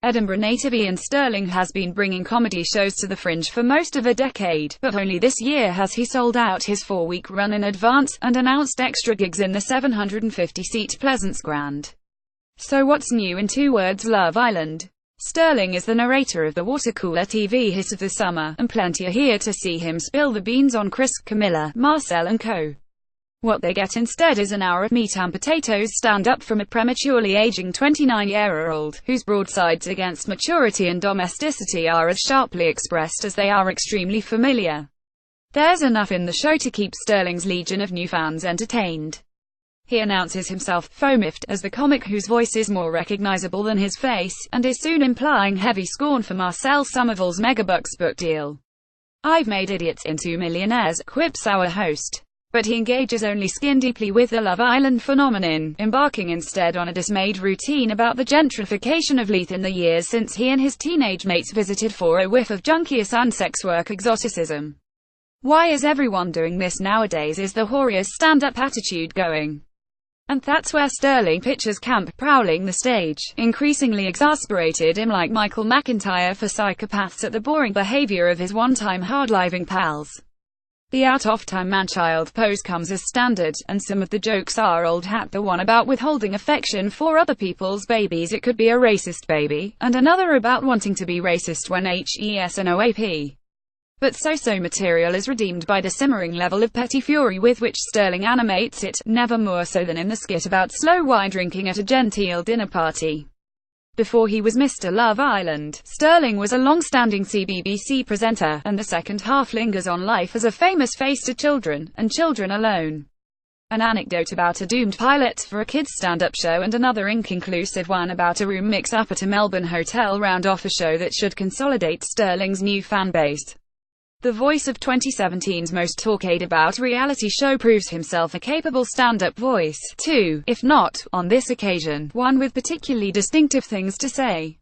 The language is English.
Edinburgh native Iain Stirling has been bringing comedy shows to the Fringe for most of a decade, but only this year has he sold out his 4-week run in advance, and announced extra gigs in the 750-seat Pleasance Grand. So what's new in 2 words? Love Island. Stirling is the narrator of the water-cooler TV hit of the summer, and plenty are here to see him spill the beans on Chris, Camilla, Marcel and co. What they get instead is an hour of meat and potatoes stand-up from a prematurely aging 29-year-old, whose broadsides against maturity and domesticity are as sharply expressed as they are extremely familiar. There's enough in the show to keep Stirling's legion of new fans entertained. He announces himself, foamiffed, as the comic whose voice is more recognizable than his face, and is soon implying heavy scorn for Marcel Somerville's megabucks book deal. "I've made idiots into millionaires," quips our host. But he engages only skin-deeply with the Love Island phenomenon, embarking instead on a dismayed routine about the gentrification of Leith in the years since he and his teenage mates visited for a whiff of junkies and sex work exoticism. Why is everyone doing this nowadays? Is the Warriors stand-up attitude going? And that's where Stirling pitches camp, prowling the stage, increasingly exasperated him like Michael McIntyre for Psychopaths at the boring behavior of his one-time hard-living pals. The out-of-time man-child pose comes as standard, and some of the jokes are old hat, the one about withholding affection for other people's babies, it could be a racist baby, and another about wanting to be racist when HESNOAP. But so-so material is redeemed by the simmering level of petty fury with which Stirling animates it, never more so than in the skit about slow wine drinking at a genteel dinner party. Before he was Mr. Love Island, Stirling was a long-standing CBBC presenter, and the second half lingers on life as a famous face to children, and children alone. An anecdote about a doomed pilot for a kids' stand-up show, and another inconclusive one about a room mix-up at a Melbourne hotel round off a show that should consolidate Stirling's new fan base. The voice of 2017's most talked about reality show proves himself a capable stand-up voice, too, if not, on this occasion, one with particularly distinctive things to say.